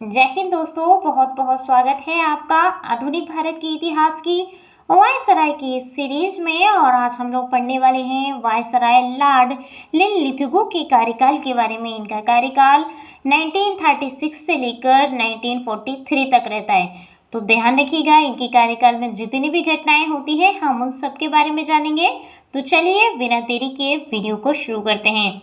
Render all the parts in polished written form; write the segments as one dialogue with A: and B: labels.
A: जय हिंद दोस्तों, बहुत बहुत स्वागत है आपका आधुनिक भारत के इतिहास की वायसराय की सीरीज में। और आज हम लोग पढ़ने वाले हैं वायसराय लॉर्ड लिनलिथगो के कार्यकाल के बारे में। इनका कार्यकाल 1936 से लेकर 1943 तक रहता है। तो ध्यान रखिएगा, इनके कार्यकाल में जितनी भी घटनाएं होती है हम उन सब के बारे में जानेंगे। तो चलिए बिना देरी के वीडियो को शुरू करते हैं।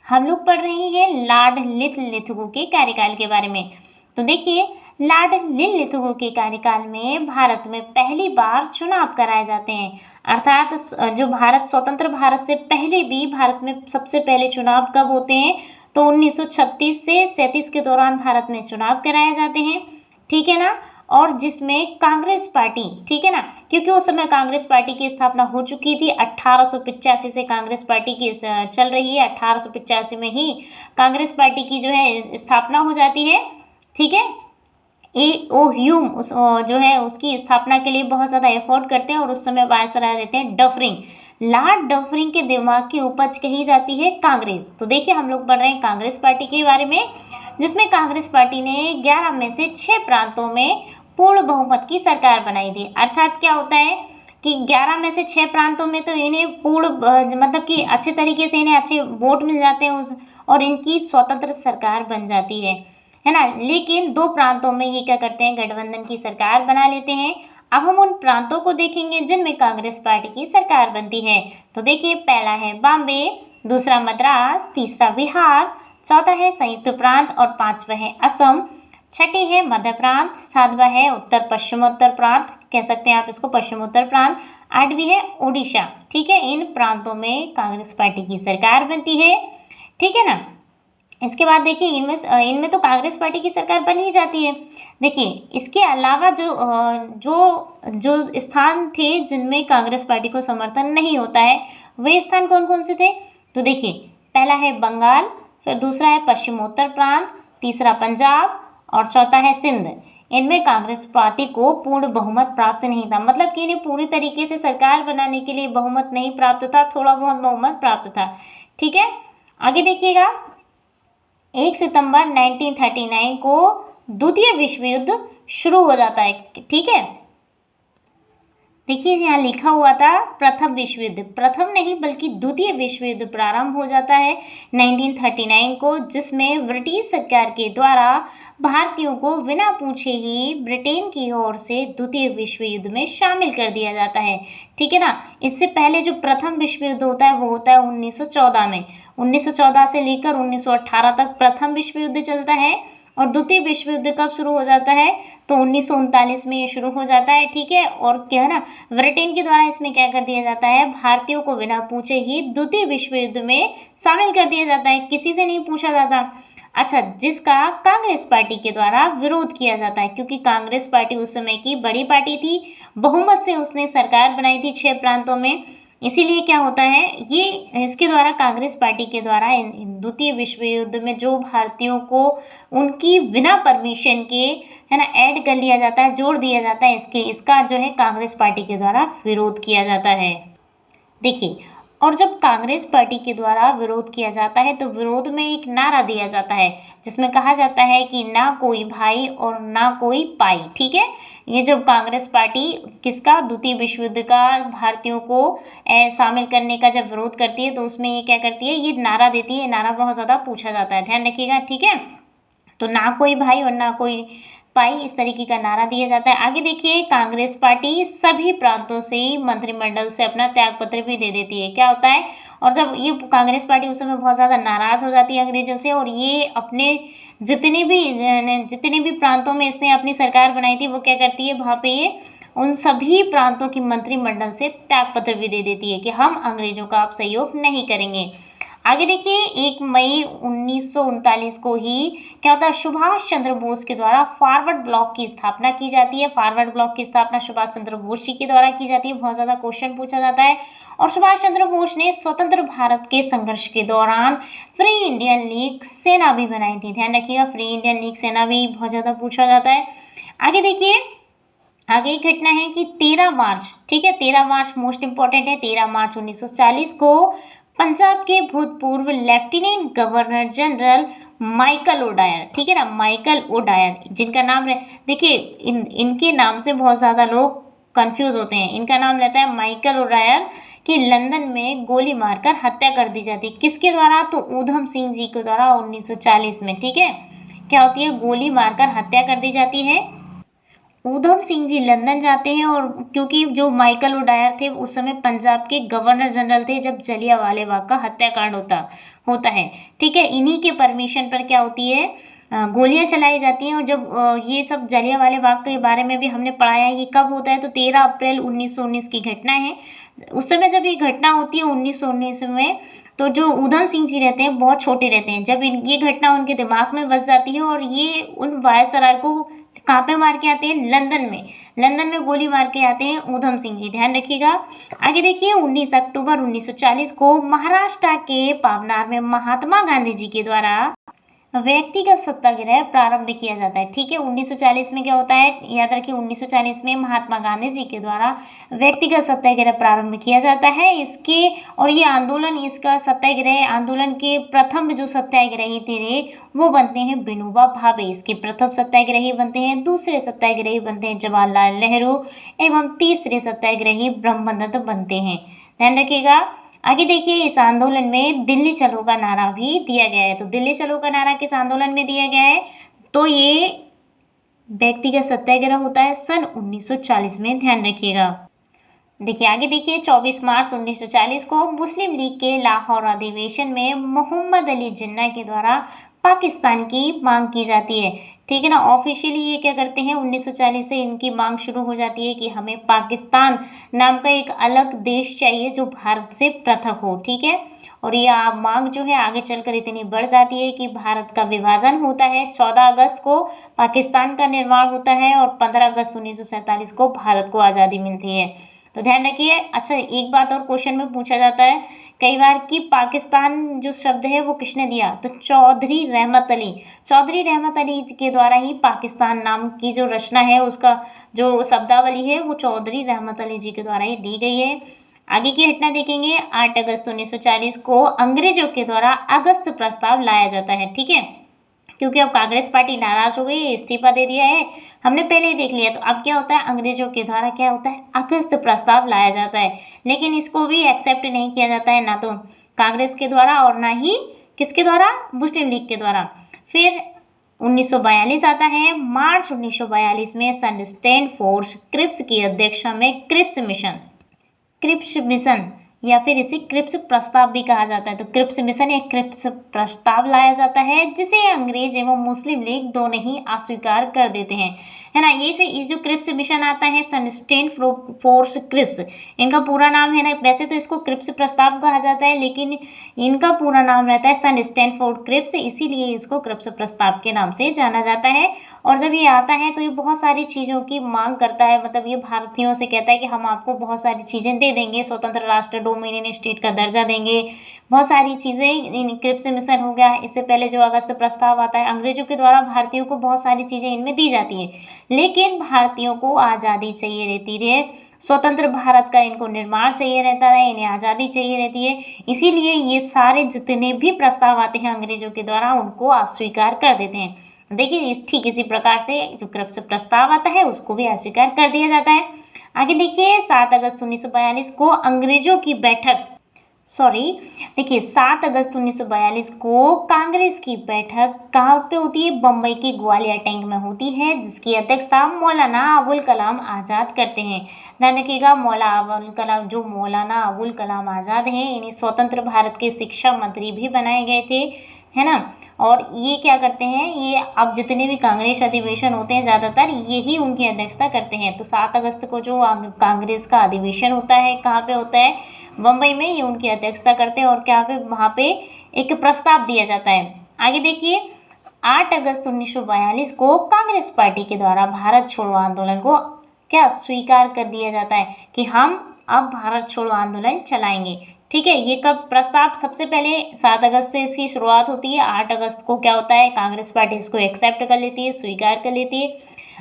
A: हम लोग पढ़ रहे हैं लॉर्ड लिनलिथगो के कार्यकाल के बारे में। तो देखिए, लॉर्ड लिनलिथगो के कार्यकाल में भारत में पहली बार चुनाव कराए जाते हैं। अर्थात जो भारत स्वतंत्र भारत से पहले भी भारत में सबसे पहले चुनाव कब होते हैं, तो 1936 से 37 के दौरान भारत में चुनाव कराए जाते हैं। ठीक है ना। और जिसमें कांग्रेस पार्टी, ठीक है ना, क्योंकि उस समय कांग्रेस पार्टी की स्थापना हो चुकी थी। 1885 से कांग्रेस पार्टी की चल रही है। 1885 में ही कांग्रेस पार्टी की जो है स्थापना हो जाती है। ठीक है। ओ ह्यूम जो है उसकी स्थापना के लिए बहुत ज़्यादा एफर्ट करते हैं और उस समय वायसराय रहते हैं डफरिंग। लॉर्ड डफरिंग के दिमाग की उपज कही जाती है कांग्रेस। तो देखिए, हम लोग पढ़ रहे हैं कांग्रेस पार्टी के बारे में, जिसमें कांग्रेस पार्टी ने 11 में से 6 प्रांतों में पूर्ण बहुमत की सरकार बनाई थी। अर्थात क्या होता है कि 11 में से 6 प्रांतों में तो इन्हें पूर्ण मतलब कि अच्छे तरीके से इन्हें अच्छे वोट मिल जाते हैं और इनकी स्वतंत्र सरकार बन जाती है ना। लेकिन 2 प्रांतों में ये क्या करते हैं, गठबंधन की सरकार बना लेते हैं। अब हम उन प्रांतों को देखेंगे जिनमें कांग्रेस पार्टी की सरकार बनती है। तो देखिए, पहला है बॉम्बे, दूसरा मद्रास, तीसरा बिहार, चौथा है संयुक्त प्रांत और 5वां है असम, छठी है मध्य प्रांत, 7वां है उत्तर पश्चिमोत्तर प्रांत, कह सकते हैं आप इसको पश्चिमोत्तर प्रांत, 8वीं है ओडिशा। ठीक है, इन प्रांतों में कांग्रेस पार्टी की सरकार बनती है। ठीक है ना। इसके बाद देखिए, इनमें तो कांग्रेस पार्टी की सरकार बन ही जाती है। देखिए, इसके अलावा जो स्थान थे जिनमें कांग्रेस पार्टी को समर्थन नहीं होता है, वे स्थान कौन कौन से थे। तो देखिए, पहला है बंगाल, फिर दूसरा है पश्चिमोत्तर प्रांत, तीसरा पंजाब और चौथा है सिंध। इनमें कांग्रेस पार्टी को पूर्ण बहुमत प्राप्त नहीं था। मतलब कि इन्हें पूरी तरीके से सरकार बनाने के लिए बहुमत नहीं प्राप्त था, थोड़ा बहुत बहुमत प्राप्त था। ठीक है। आगे देखिएगा, 1 सितंबर 1939 को द्वितीय विश्व युद्ध शुरू हो जाता है। ठीक है। देखिए, यहाँ लिखा हुआ था प्रथम विश्व युद्ध, प्रथम नहीं बल्कि द्वितीय विश्व युद्ध प्रारंभ हो जाता है 1939 को, जिसमें ब्रिटिश सरकार के द्वारा भारतीयों को बिना पूछे ही ब्रिटेन की ओर से द्वितीय विश्व युद्ध में शामिल कर दिया जाता है। ठीक है ना। इससे पहले जो प्रथम विश्व युद्ध होता है वो होता है 1914 में। 1914 से लेकर 1918 तक प्रथम विश्व युद्ध चलता है। और द्वितीय विश्व युद्ध कब शुरू हो जाता है, तो 1939 में ये शुरू हो जाता है। ठीक है। और क्या है ना, ब्रिटेन के द्वारा इसमें क्या कर दिया जाता है, भारतीयों को बिना पूछे ही द्वितीय विश्व युद्ध में शामिल कर दिया जाता है, किसी से नहीं पूछा जाता। अच्छा, जिसका कांग्रेस पार्टी के द्वारा विरोध किया जाता है, क्योंकि कांग्रेस पार्टी उस समय की बड़ी पार्टी थी, बहुमत से उसने सरकार बनाई थी 6 प्रांतों में। इसीलिए क्या होता है, ये इसके द्वारा कांग्रेस पार्टी के द्वारा द्वितीय विश्व युद्ध में जो भारतीयों को उनकी बिना परमिशन के, है ना, ऐड कर लिया जाता है, जोड़ दिया जाता है, इसका जो है कांग्रेस पार्टी के द्वारा विरोध किया जाता है। देखिए, और जब कांग्रेस पार्टी के द्वारा विरोध किया जाता है तो विरोध में एक नारा दिया जाता है, जिसमें कहा जाता है कि ना कोई भाई और ना कोई पाई। ठीक है। ये जब कांग्रेस पार्टी किसका, द्वितीय विश्व युद्ध का भारतीयों को शामिल करने का जब विरोध करती है, तो उसमें ये क्या करती है, ये नारा देती है। नारा बहुत ज़्यादा पूछा जाता है, ध्यान रखिएगा। ठीक है। तो ना कोई भाई और ना कोई पाई, इस तरीके का नारा दिया जाता है। आगे देखिए, कांग्रेस पार्टी सभी प्रांतों से मंत्रिमंडल से अपना त्यागपत्र भी दे देती है। क्या होता है, और जब ये कांग्रेस पार्टी उस समय बहुत ज़्यादा नाराज़ हो जाती है अंग्रेजों से, और ये अपने जितने भी प्रांतों में इसने अपनी सरकार बनाई थी, वो क्या करती है, वहाँ पे ये उन सभी प्रांतों की मंत्रिमंडल से त्यागपत्र भी दे देती है कि हम अंग्रेजों का अब सहयोग नहीं करेंगे। आगे देखिए, 1 मई 1939 को ही क्या होता है, सुभाष चंद्र बोस के द्वारा फॉरवर्ड ब्लॉक की स्थापना की जाती है। फॉरवर्ड ब्लॉक की स्थापना सुभाष चंद्र बोस जी के द्वारा की जाती है। बहुत ज़्यादा क्वेश्चन पूछा जाता है। और सुभाष चंद्र बोस ने स्वतंत्र भारत के संघर्ष के दौरान फ्री इंडियन लीग सेना भी बनाई थी। ध्यान रखिएगा, फ्री इंडियन लीग सेना भी बहुत ज़्यादा पूछा जाता है। आगे देखिए, आगे एक घटना है कि 13 मार्च, ठीक है, 13 मार्च मोस्ट इंपॉर्टेंट है। 13 मार्च 1940 को पंजाब के भूतपूर्व lieutenant governor general Michael O'Dwyer, ठीक है ना, माइकल ओडायर, जिनका नाम देखिए इनके नाम से बहुत ज़्यादा लोग कंफ्यूज होते हैं। इनका नाम रहता है माइकल ओडायर, कि लंदन में गोली मारकर हत्या कर दी जाती है। किसके द्वारा? तो ऊधम सिंह जी के द्वारा 1940 में, ठीक है। क्या होती है? गोली मारकर हत्या कर दी जाती है। ऊधम सिंह जी लंदन जाते हैं, और क्योंकि जो माइकल ओडायर थे उस समय पंजाब के गवर्नर जनरल थे जब जलियांवाले बाग का हत्याकांड होता है, ठीक है। इन्हीं के परमिशन पर क्या होती है, गोलियां चलाई जाती हैं। और जब ये सब जलियांवाले बाग के बारे में भी हमने पढ़ाया है, ये कब होता है, तो 13 अप्रैल 1919 की घटना है। उस समय जब ये घटना होती है 1919 में, तो जो ऊधम सिंह जी रहते हैं बहुत छोटे रहते हैं। जब ये घटना उनके दिमाग में बस जाती है, और ये उन वायसराय को कहाँ पे मार के आते हैं? लंदन में गोली मार के आते हैं ऊधम सिंह जी, ध्यान रखिएगा। आगे देखिए, 19 अक्टूबर 1940 को महाराष्ट्र के पावनार में महात्मा गांधी जी के द्वारा व्यक्तिगत सत्याग्रह प्रारंभ किया जाता है, ठीक है। 1940 में क्या होता है, याद रखिए, 1940 में महात्मा गांधी जी के द्वारा व्यक्तिगत सत्याग्रह प्रारंभ किया जाता है। इसके और ये आंदोलन, इसका सत्याग्रह आंदोलन के प्रथम जो सत्याग्रही थे वो बनते हैं विनोबा भावे। इसके प्रथम सत्याग्रही बनते हैं, दूसरे सत्याग्रही बनते हैं जवाहरलाल नेहरू, एवं तीसरे सत्याग्रही ब्रह्मदत्त बनते हैं, ध्यान रखिएगा। आगे देखिए, इस आंदोलन में दिल्ली चलो का नारा भी दिया गया है। तो दिल्ली चलो का नारा किस आंदोलन में दिया गया है? तो ये व्यक्तिगत सत्याग्रह होता है सन 1940 में, ध्यान रखिएगा। देखिए आगे देखिए, 24 मार्च 1940 को मुस्लिम लीग के लाहौर अधिवेशन में मोहम्मद अली जिन्ना के द्वारा पाकिस्तान की मांग की जाती है, ठीक है ना। ऑफिशियली ये क्या करते हैं, 1940 से इनकी मांग शुरू हो जाती है कि हमें पाकिस्तान नाम का एक अलग देश चाहिए जो भारत से पृथक हो, ठीक है। और ये मांग जो है आगे चलकर इतनी बढ़ जाती है कि भारत का विभाजन होता है। 14 अगस्त को पाकिस्तान का निर्माण होता है, और 15 अगस्त 1947 को भारत को आज़ादी मिलती है। तो ध्यान रखिए। अच्छा, एक बात और क्वेश्चन में पूछा जाता है कई बार कि पाकिस्तान जो शब्द है वो किसने दिया, तो चौधरी रहमत अली के द्वारा ही पाकिस्तान नाम की जो रचना है, उसका जो शब्दावली है वो चौधरी रहमत अली जी के द्वारा ही दी गई है। आगे की घटना देखेंगे, 8 अगस्त 1940 को अंग्रेजों के द्वारा अगस्त प्रस्ताव लाया जाता है, ठीक है। क्योंकि अब कांग्रेस पार्टी नाराज हो गई है, इस्तीफा दे दिया है, हमने पहले ही देख लिया। तो अब क्या होता है, अंग्रेजों के द्वारा क्या होता है, अगस्त प्रस्ताव लाया जाता है। लेकिन इसको भी एक्सेप्ट नहीं किया जाता है, ना तो कांग्रेस के द्वारा और ना ही किसके द्वारा, मुस्लिम लीग के द्वारा। फिर 1942 आता है। मार्च 1942 में सन स्टैनफोर्ड क्रिप्स की अध्यक्षता में क्रिप्स मिशन या फिर इसे क्रिप्स प्रस्ताव भी कहा जाता है। तो क्रिप्स मिशन या क्रिप्स प्रस्ताव लाया जाता है, जिसे अंग्रेज एवं मुस्लिम लीग दोनों ही अस्वीकार कर देते हैं, है ना। ये जो क्रिप्स मिशन आता है, सन स्टैनफोर्ड क्रिप्स, इनका पूरा नाम है ना, वैसे तो इसको क्रिप्स प्रस्ताव कहा जाता है, लेकिन इनका पूरा नाम रहता है सन स्टैनफोर्ड क्रिप्स, इसीलिए इसको क्रिप्स प्रस्ताव के नाम से जाना जाता है। और जब ये आता है तो ये बहुत सारी चीज़ों की मांग करता है, मतलब ये भारतीयों से कहता है कि हम आपको बहुत सारी चीज़ें दे देंगे, स्वतंत्र राष्ट्र, डोमिनियन स्टेट का दर्जा देंगे, बहुत सारी चीज़ें। इन क्रिप्स मिशन हो गया, इससे पहले जो अगस्त प्रस्ताव आता है, अंग्रेजों के द्वारा भारतीयों को बहुत सारी चीज़ें इनमें दी जाती हैं, लेकिन भारतीयों को आज़ादी चाहिए रहती है, स्वतंत्र भारत का इनको निर्माण चाहिए रहता है, इन्हें आज़ादी चाहिए रहती है। इसीलिए ये सारे जितने भी प्रस्ताव आते हैं अंग्रेजों के द्वारा, उनको अस्वीकार कर देते हैं। देखिए ठीक इसी प्रकार से जो क्रिप्स प्रस्ताव आता है उसको भी अस्वीकार कर दिया जाता है। आगे देखिए, 7 अगस्त 1942 को अंग्रेजों की बैठक, देखिए 7 अगस्त 1942 को कांग्रेस की बैठक कहाँ पे होती है, बम्बई के ग्वालियर टैंक में होती है, जिसकी अध्यक्षता मौलाना अबुल कलाम आज़ाद करते हैं। ध्यान रखिएगा, मौलाना अबुल कलाम आज़ाद हैं, इन्हें स्वतंत्र भारत के शिक्षा मंत्री भी बनाए गए थे, है ना। और ये क्या करते हैं, ये अब जितने भी कांग्रेस अधिवेशन होते हैं ज़्यादातर यही उनकी अध्यक्षता करते हैं। तो 7 अगस्त को जो कांग्रेस का अधिवेशन होता है, कहाँ पे होता है, बम्बई में, ये उनकी अध्यक्षता करते हैं। और क्या पे वहाँ पे एक प्रस्ताव दिया जाता है। आगे देखिए, 8 अगस्त 1942 को कांग्रेस पार्टी के द्वारा भारत छोड़ो आंदोलन को क्या स्वीकार कर दिया जाता है कि हम अब भारत छोड़ो आंदोलन चलाएंगे, ठीक है। ये कब प्रस्ताव, सबसे पहले 7 अगस्त से इसकी शुरुआत होती है, 8 अगस्त को क्या होता है, कांग्रेस पार्टी इसको एक्सेप्ट कर लेती है, स्वीकार कर लेती है।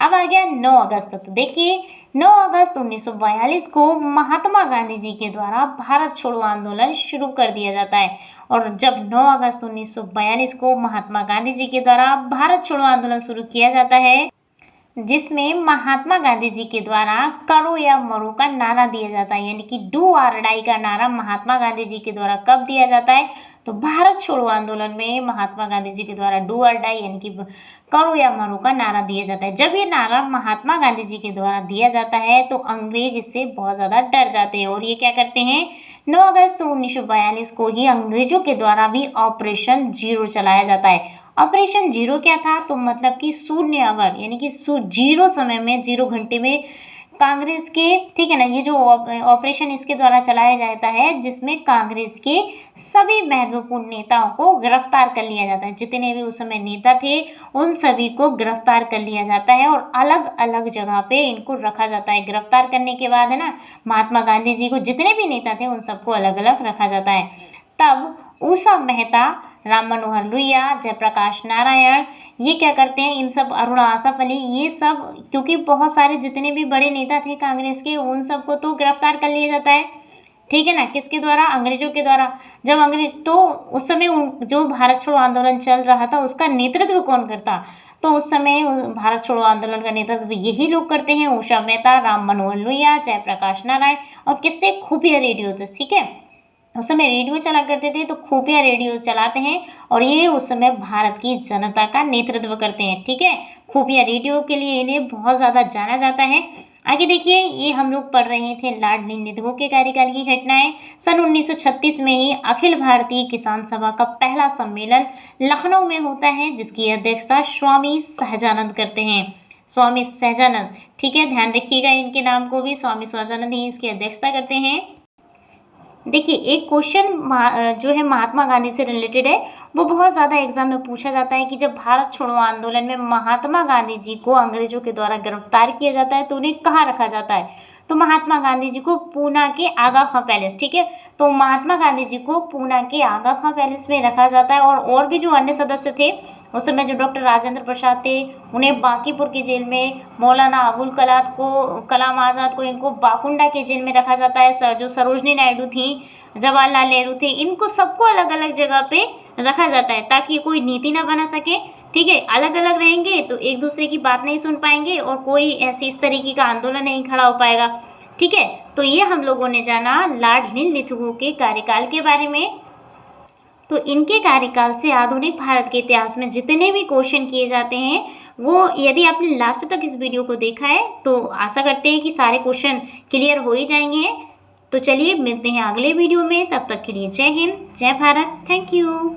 A: अब आ गया 9 अगस्त। तो देखिए 9 अगस्त 1942 को महात्मा गांधी जी के द्वारा भारत छोड़ो आंदोलन शुरू कर दिया जाता है। और जब 9 अगस्त 1942 को महात्मा गांधी जी के द्वारा भारत छोड़ो आंदोलन शुरू किया जाता है, जिसमें महात्मा गांधी जी के द्वारा करो या मरो का नारा दिया जाता है, यानी कि डू और डाई का नारा महात्मा गांधी जी के द्वारा कब दिया जाता है, तो भारत छोड़ो आंदोलन में महात्मा गांधी जी के द्वारा डू और डाई यानी कि करो या मरो का नारा दिया जाता है। जब ये नारा महात्मा गांधी जी के द्वारा दिया जाता है तो अंग्रेज इससे बहुत ज़्यादा डर जाते हैं और ये क्या करते हैं, 9 अगस्त 1942 को ही अंग्रेजों के द्वारा भी ऑपरेशन जीरो चलाया जाता है। ऑपरेशन जीरो क्या था, तो मतलब कि शून्य आवर यानी कि जीरो समय में, 0 घंटे में कांग्रेस के, ठीक है ना, ये जो ऑपरेशन इसके द्वारा चलाया जाता है जिसमें कांग्रेस के सभी महत्वपूर्ण नेताओं को गिरफ्तार कर लिया जाता है। जितने भी उस समय नेता थे उन सभी को गिरफ्तार कर लिया जाता है और अलग अलग जगह पे इनको रखा जाता है। गिरफ्तार करने के बाद है ना, महात्मा गांधी जी को जितने भी नेता थे उन सबको अलग अलग रखा जाता है। तब उषा मेहता, राम मनोहर लोहिया, जयप्रकाश नारायण, ये क्या करते हैं, इन सब, अरुणा आसफ अली, ये सब, क्योंकि बहुत सारे जितने भी बड़े नेता थे कांग्रेस के उन सबको तो गिरफ्तार कर लिया जाता है, ठीक है ना, किसके द्वारा, अंग्रेजों के द्वारा। जब अंग्रेज, तो उस समय जो भारत छोड़ो आंदोलन चल रहा था उसका नेतृत्व कौन करता, तो उस समय भारत छोड़ो आंदोलन का नेतृत्व यही लोग करते हैं, उषा मेहता, राम मनोहर लोहिया, जयप्रकाश नारायण, और किससे, खुफिया रेडियो से, ठीक है। उस समय रेडियो चला करते थे तो खुफिया रेडियो चलाते हैं और ये उस समय भारत की जनता का नेतृत्व करते हैं, ठीक है। खुफिया रेडियो के लिए इन्हें बहुत ज़्यादा जाना जाता है। आगे देखिए, ये हम लोग पढ़ रहे थे लॉर्ड लीनिथगो के कार्यकाल की घटनाएं। सन 1936 में ही अखिल भारतीय किसान सभा का पहला सम्मेलन लखनऊ में होता है, जिसकी अध्यक्षता स्वामी सहजानंद करते हैं। स्वामी सहजानंद, ठीक है, ध्यान रखिएगा इनके नाम को भी, स्वामी सहजानंद ही इसकी अध्यक्षता करते हैं। देखिए, एक क्वेश्चन जो है महात्मा गांधी से रिलेटेड है, वो बहुत ज़्यादा एग्जाम में पूछा जाता है कि जब भारत छोड़ो आंदोलन में महात्मा गांधी जी को अंग्रेजों के द्वारा गिरफ्तार किया जाता है तो उन्हें कहाँ रखा जाता है, तो महात्मा गांधी जी को पूना के आगा खां पैलेस, ठीक है, तो महात्मा गांधी जी को पूना के आगा खां पैलेस में रखा जाता है। और भी जो अन्य सदस्य थे उस समय, जो डॉक्टर राजेंद्र प्रसाद थे, उन्हें बांकीपुर की जेल में, मौलाना अबुल कलाम आज़ाद को इनको बाकुंडा के जेल में रखा जाता है। जो सरोजनी नायडू थी, जवाहरलाल नेहरू थे, इनको सबको अलग अलग जगह पे रखा जाता है ताकि कोई नीति ना बना सके, ठीक है। अलग अलग रहेंगे तो एक दूसरे की बात नहीं सुन पाएंगे और कोई ऐसी इस तरीके का आंदोलन नहीं खड़ा हो पाएगा, ठीक है। तो ये हम लोगों ने जाना लॉर्ड लीनिथगो के कार्यकाल के बारे में। तो इनके कार्यकाल से आधुनिक भारत के इतिहास में जितने भी क्वेश्चन किए जाते हैं, वो यदि आपने लास्ट तक इस वीडियो को देखा है तो आशा करते हैं कि सारे क्वेश्चन क्लियर हो ही जाएंगे। तो चलिए मिलते हैं अगले वीडियो में, तब तक के लिए जय हिंद, जय भारत, थैंक यू।